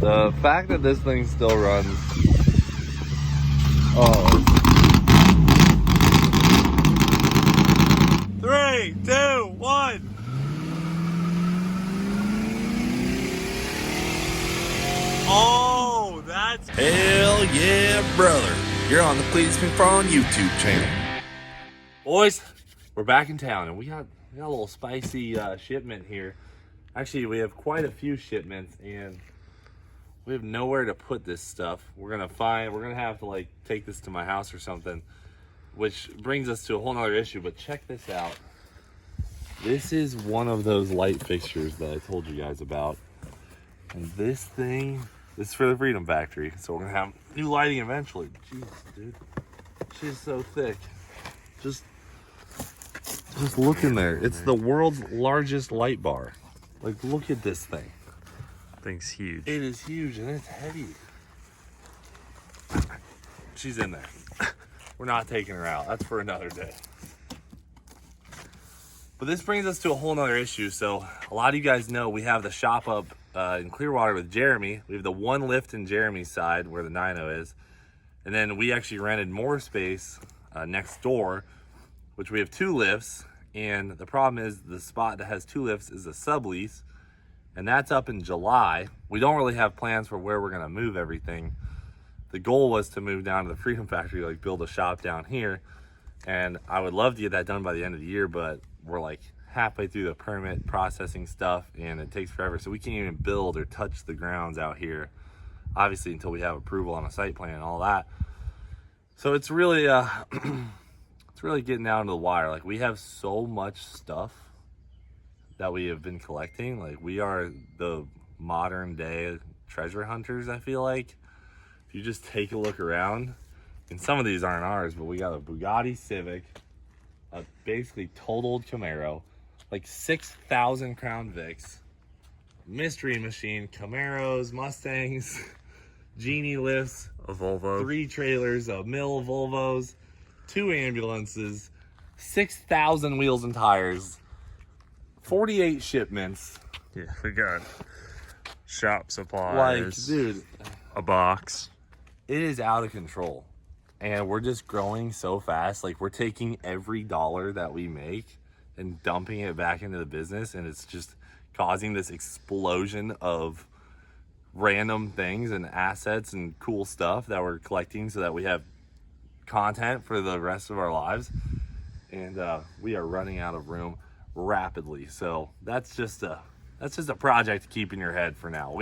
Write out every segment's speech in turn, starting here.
The fact that this thing still runs. Oh. 3, 2, 1. Oh, that's hell yeah, brother. You're on the Cleetus McFarland YouTube channel. Boys, we're back in town and we got a little spicy shipment here. Actually, we have quite a few shipments and we have nowhere to put this stuff. We're gonna have to like take this to my house or something, which brings us to a whole nother issue. But check this out. This is one of those light fixtures that I told you guys about. And this is for the Freedom Factory. So we're gonna have new lighting eventually. Jeez, dude. She's so thick. Just look in there. It's the world's largest light bar. Like, look at this thing. Thing's huge. It is huge and it's heavy. She's in there. We're not taking her out. That's for another day. But this brings us to a whole nother issue. So a lot of you guys know we have the shop up in Clearwater with Jeremy. We have the one lift in Jeremy's side where the 90 is. And then we actually rented more space next door, which we have 2 lifts. And the problem is the spot that has 2 lifts is a sublease. And that's up in July. We don't really have plans for where we're gonna move everything. The goal was to move down to the Freedom Factory, like build a shop down here. And I would love to get that done by the end of the year, but we're like halfway through the permit processing stuff and it takes forever. So we can't even build or touch the grounds out here, obviously, until we have approval on a site plan and all that. So it's really, it's really getting down to the wire. Like, we have so much stuff that we have been collecting. Like, we are the modern day treasure hunters, I feel like. If you just take a look around, and some of these aren't ours, but we got a Bugatti Civic, a basically totaled Camaro, like 6,000 Crown Vics, Mystery Machine, Camaros, Mustangs, Genie lifts, A Volvo, 3 trailers, a mill Volvos, 2 ambulances, 6,000 wheels and tires, 48 shipments. Yeah, we got shop supplies. Like, dude, a box. it is out of control. And we're just growing so fast. Like, we're taking every dollar that we make and dumping it back into the business. And it's just causing this explosion of random things and assets and cool stuff that we're collecting so that we have content for the rest of our lives. And we are running out of room rapidly. So that's just a project to keep in your head for now.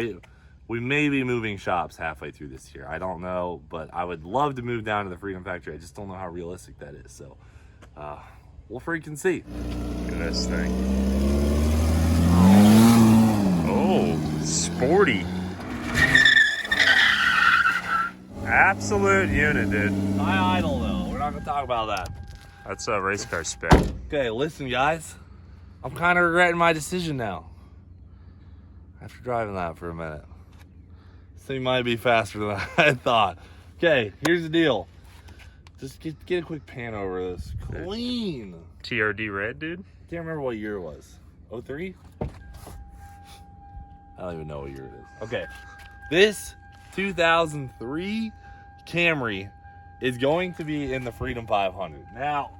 We may be moving shops halfway through this year. I don't know, but I would love to move down to the Freedom Factory. I just don't know how realistic that is. So we'll freaking see. Look at this thing. Oh, sporty. Absolute unit, dude. High idle though. We're not gonna talk about that. That's a race car spec. Okay, listen, guys. I'm kind of regretting my decision now. After driving that for a minute. This thing might be faster than I thought. Okay, here's the deal. Just get a quick pan over this. Clean. TRD red, dude. Can't remember what year it was. 03? I don't even know what year it is. Okay. This 2003 Camry is going to be in the Freedom 500. Now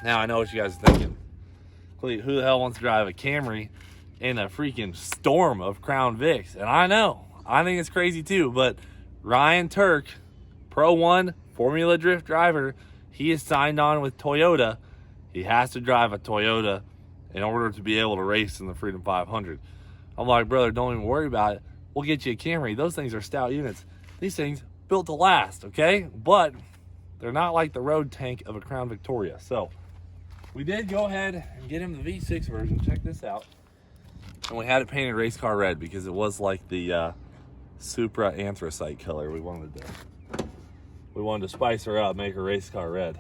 I know what you guys are thinking. Who the hell wants to drive a Camry in a freaking storm of Crown Vics? And I know, I think it's crazy too, but Ryan Tuerck, Pro 1 Formula Drift driver, he is signed on with Toyota. He has to drive a Toyota in order to be able to race in the Freedom 500. I'm like, brother, don't even worry about it. We'll get you a Camry. Those things are stout units. These things built to last, okay? But they're not like the road tank of a Crown Victoria. So we did go ahead and get him the V6 version. Check this out. And we had it painted race car red because it was like the Supra anthracite color we wanted to spice her up, make her race car red.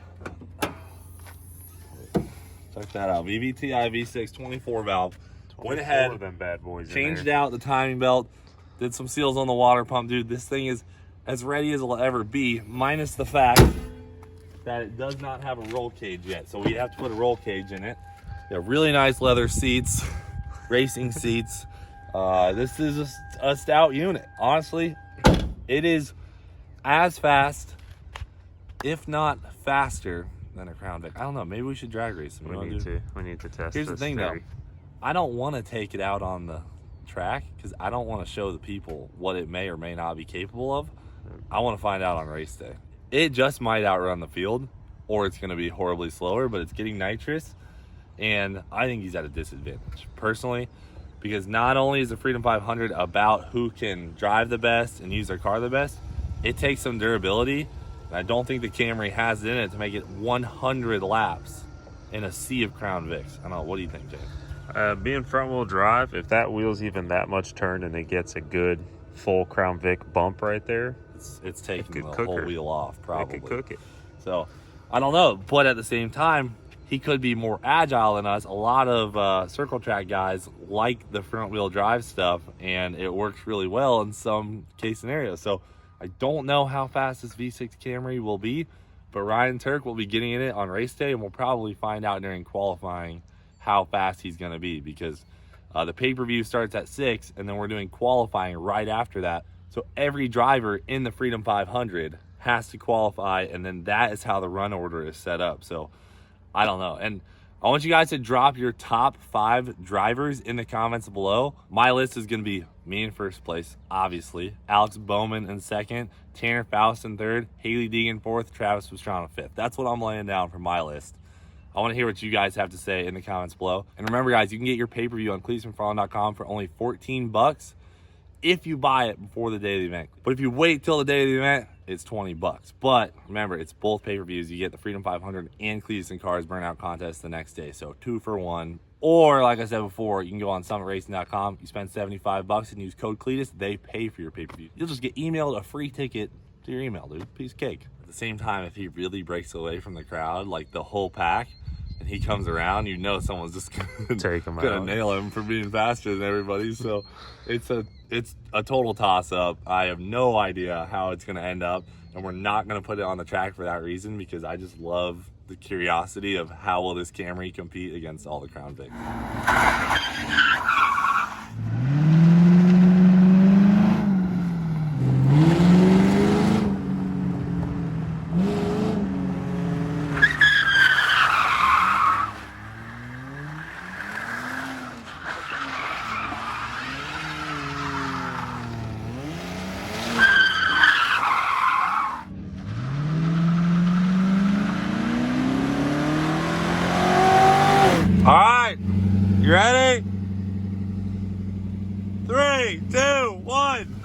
Check that out. VVTi V6 24 valve. Went ahead, of them bad boys, changed out the timing belt, did some seals on the water pump. Dude, this thing is as ready as it'll ever be, minus the fact that it does not have a roll cage yet. So we have to put a roll cage in it. Got really nice leather seats, racing seats. This is a stout unit. Honestly, it is as fast, if not faster, than a Crown Vic. I don't know. Maybe we should drag race them. We need to test. Here's the thing, though. I don't want to take it out on the track because I don't want to show the people what it may or may not be capable of. I want to find out on race day. It just might outrun the field, or it's going to be horribly slower, but it's getting nitrous, and I think he's at a disadvantage, personally, because not only is the Freedom 500 about who can drive the best and use their car the best, it takes some durability, and I don't think the Camry has it in it to make it 100 laps in a sea of Crown Vics. I don't know. What do you think, James? Being front-wheel drive, if that wheel's even that much turned and it gets a good full Crown Vic bump right there, it's taking the whole wheel off, probably. It could cook it. So, I don't know. But at the same time, he could be more agile than us. A lot of circle track guys like the front-wheel drive stuff, and it works really well in some case scenarios. So, I don't know how fast this V6 Camry will be, but Ryan Tuerck will be getting in it on race day, and we'll probably find out during qualifying how fast he's going to be, because the pay-per-view starts at 6, and then we're doing qualifying right after that. So every driver in the Freedom 500 has to qualify, and then that is how the run order is set up. So I don't know. And I want you guys to drop your top 5 drivers in the comments below. My list is going to be me in first place, obviously, Alex Bowman in second, Tanner Faust in third, Haley Deegan fourth, Travis Pastrana fifth. That's what I'm laying down for my list. I want to hear what you guys have to say in the comments below. And remember, guys, you can get your pay-per-view on CleetusMcFarland.com for only $14 if you buy it before the day of the event. But if you wait till the day of the event, it's $20. But remember, it's both pay-per-views. You get the Freedom 500 and Cleetus and Cars Burnout Contest the next day. So 2 for 1. Or, like I said before, you can go on SummitRacing.com. You spend $75 and use code Cleetus. They pay for your pay-per-view. You'll just get emailed a free ticket to your email, dude. Piece of cake. At the same time, if he really breaks away from the crowd, like the whole pack, and he comes around, you know someone's just gonna nail him for being faster than everybody. So it's a total toss-up. I have no idea how it's gonna end up, and we're not gonna put it on the track for that reason, because I just love the curiosity of how will this Camry compete against all the Crown Vics. All right, you ready? 3, 2, 1.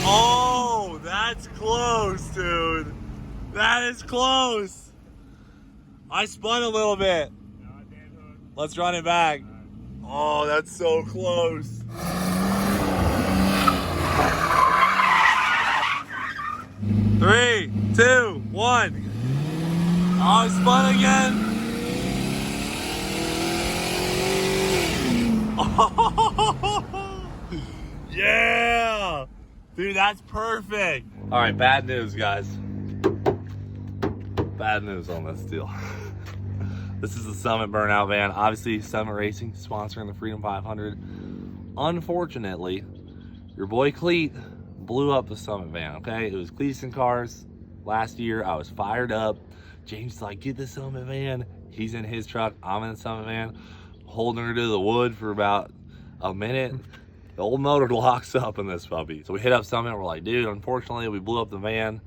Oh, that's close, dude. That is close. I spun a little bit. Let's run it back. Oh, that's so close. Three, 2, 1. Oh, I spun again. Oh, yeah. Dude, that's perfect. All right, bad news, guys. Bad news on this deal. This is the Summit Burnout van. Obviously, Summit Racing sponsoring the Freedom 500. Unfortunately, your boy Cleet blew up the Summit van, okay? It was Cleetus and Cars last year. I was fired up. James is like, get the Summit van. He's in his truck. I'm in the Summit van, holding her to the wood for about a minute. The old motor locks up in this puppy. So we hit up Summit. We're like, dude, unfortunately, we blew up the van.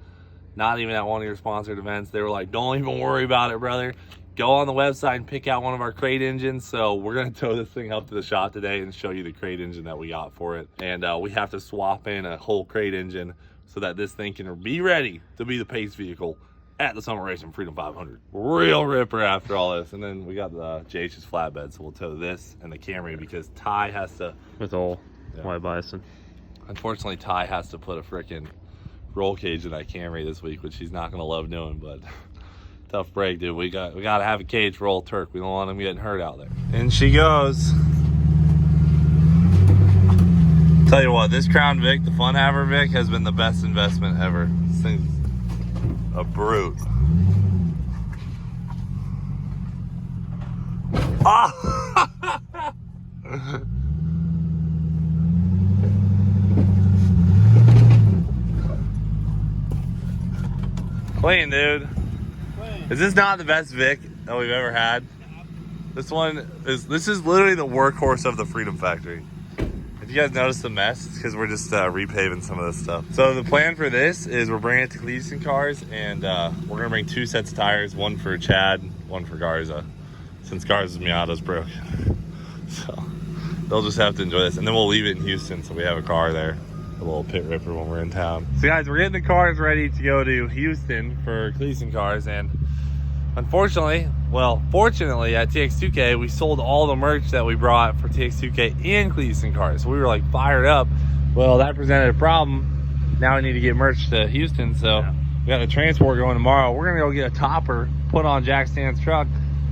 Not even at one of your sponsored events. They were like, don't even worry about it, brother. Go on the website and pick out one of our crate engines. So we're going to tow this thing up to the shop today and show you the crate engine that we got for it. And we have to swap in a whole crate engine so that this thing can be ready to be the pace vehicle at the Summit Racing Freedom 500. Real ripper after all this. And then we got the JH's flatbed, so we'll tow this and the Camry because Ty has to... With all white bison. Unfortunately, Ty has to put a frickin' roll cage in that Camry this week, which he's not going to love doing, but... Tough break, dude. We got to have a cage for old Tuerck. We don't want him getting hurt out there. And she goes. Tell you what, this Crown Vic, the Fun Haver Vic, has been the best investment ever. This thing's a brute. Oh! Clean, dude. Is this not the best Vic that we've ever had? This is literally the workhorse of the Freedom Factory. If you guys notice the mess, it's because we're just repaving some of this stuff. So the plan for this is we're bringing it to Cleetus Cars, and we're gonna bring 2 sets of tires, one for Chad, one for Garza, since Garza's Miata's broke. So they'll just have to enjoy this, and then we'll leave it in Houston so we have a car there, a little pit ripper when we're in town. So guys, we're getting the cars ready to go to Houston for Cleetus Cars, and unfortunately, well, fortunately at TX2K, we sold all the merch that we brought for TX2K and Cleetus Cars. So we were like fired up. Well, that presented a problem. Now we need to get merch to Houston, so yeah. We got a transport going tomorrow. We're gonna go get a topper, put on Jack Stan's truck,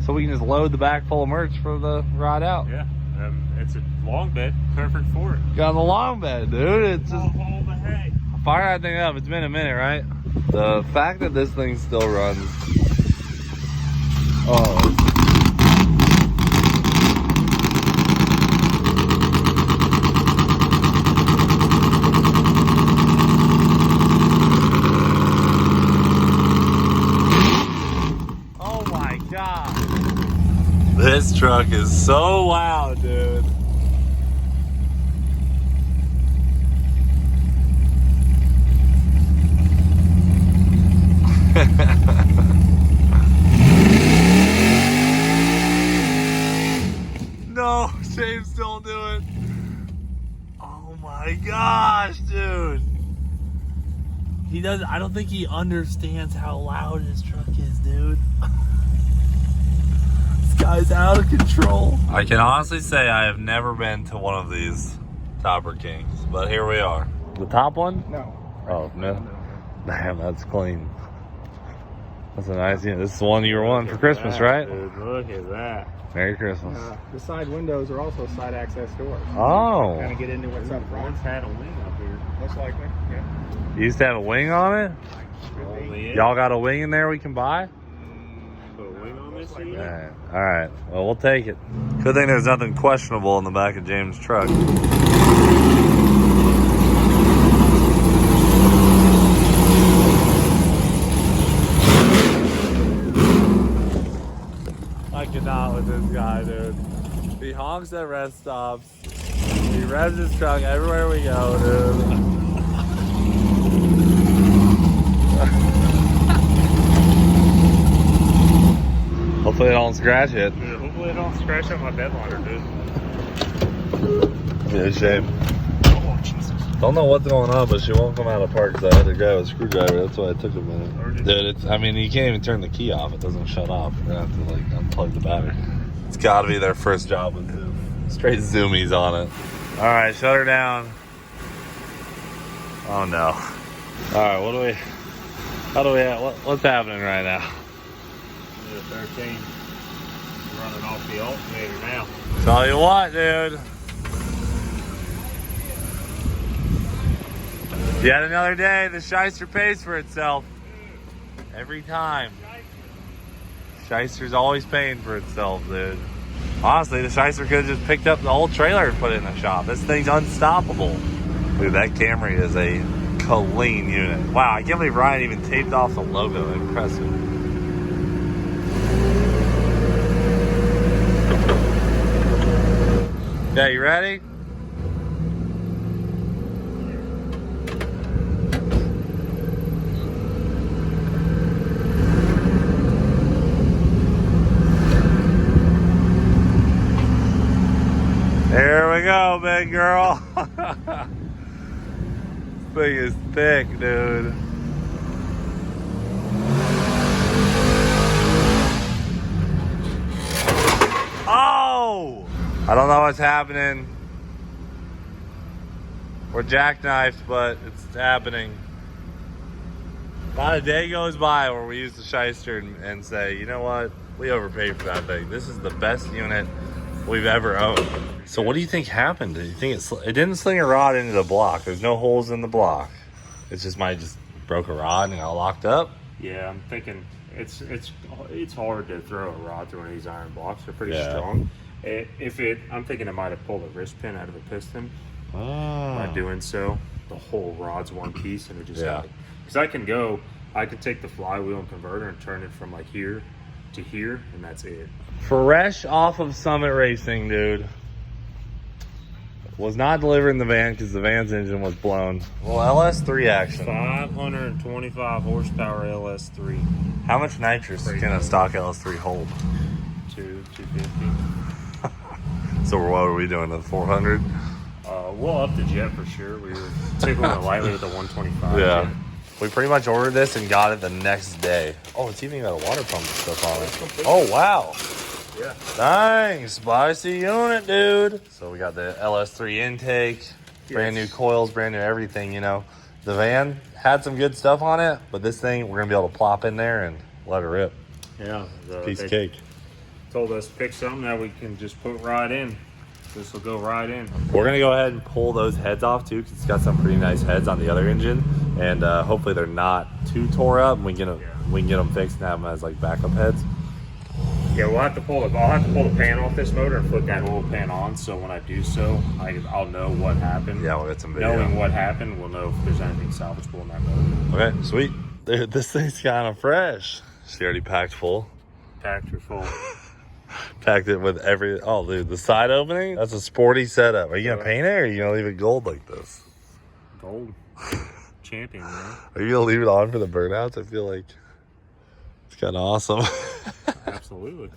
so we can just load the back full of merch for the ride out. Yeah, it's a long bed, perfect for it. Got the long bed, dude. It's just all the hay. Fire that thing up. It's been a minute, right? The fact that this thing still runs. Oh. Oh my God. This truck is so loud, dude. No, James, don't do it. Oh my gosh, dude. He doesn't, I don't think he understands how loud his truck is, dude. This guy's out of control. I can honestly say I have never been to one of these Topper Kings, but here we are. The top one? No. Oh, no. Damn, that's clean. That's a nice unit. This is the one you were wanting for Christmas, right? Dude, look at that. Merry Christmas. The side windows are also side access doors. Oh. Kind of get into what's up front. Once had a wing up here. Most likely, yeah. You used to have a wing on it? Y'all got a wing in there we can buy? Put a wing on this thing? All right. Well, we'll take it. Good thing there's nothing questionable in the back of James' truck. I cannot with this guy, dude. He honks at rest stops. He revs his truck everywhere we go, dude. Hopefully it don't scratch it. Dude, hopefully it don't scratch up my bed liner, dude. Yeah, shame. Oh, Jesus. Don't know what's going on, but she won't come out of park, so I had to grab a screwdriver. That's why it took a minute. Dude, I mean, you can't even turn the key off. It doesn't shut off. You're gonna have to, like, unplug the battery. It's gotta be their first job with Zoom. Straight zoomies on it. All right, shut her down. Oh, no. All right, what's happening right now? 13 running off the alternator now. Tell you what, dude. Yet another day, the Shyster pays for itself. Every time. Shyster's always paying for itself, dude. Honestly, the Shyster could have just picked up the whole trailer and put it in the shop. This thing's unstoppable. Dude, that Camry is a clean unit. Wow, I can't believe Ryan even taped off the logo. Impressive. Yeah, you ready? Here we go, big girl. This thing is thick, dude. Oh! I don't know what's happening. We're jackknifed, but it's happening. Not a day goes by where we use the Shyster and say, you know what? We overpaid for that thing. This is the best unit we've ever owned. So what do you think happened? Do you think it didn't sling a rod into the block? There's no holes in the block. It's just broke a rod and got locked up. Yeah, I'm thinking it's hard to throw a rod through one of these iron blocks. They're pretty Yeah. strong. I'm thinking I might have pulled a wrist pin out of a piston. By doing so, the whole rod's one piece, and it just because I can take the flywheel and converter and turn it from like here to here, and that's it. Fresh off of Summit Racing, dude. Was not delivering the van because the van's engine was blown. Well, LS3 action. 525 horsepower LS3. How much nitrous can a stock LS3 hold? 250. So what are we doing, the 400? We'll up the jet for sure. We were tickling it lightly with the 125. Yeah. jet. We pretty much ordered this and got it the next day. Oh, it's even got a water pump and stuff on it. Oh, wow. Yeah. Dang, spicy unit, dude. So we got the LS3 intake, brand new coils, brand new everything, you know. The van had some good stuff on it, but this thing, we're going to be able to plop in there and let it rip. Yeah. Piece of cake. Told us to pick something that we can just put right in. This will go right in. We're going to go ahead and pull those heads off, too, because it's got some pretty nice heads on the other engine. And hopefully they're not too tore up, and we can get them fixed and have them as, like, backup heads. Yeah, I'll have to pull the pan off this motor and flip that oil pan on, so when I do so, I'll know what happened. Yeah, we'll get some video. Knowing what happened, we'll know if there's anything salvageable in that motor. Okay, sweet. Dude, this thing's kind of fresh. She already packed full. Packed or full. Packed it with oh, dude, the side opening? That's a sporty setup. Are you going to paint it, or are you going to leave it gold like this? Gold. Champion, man. Are you going to leave it on for the burnouts? I feel like it's kind of awesome. Absolutely.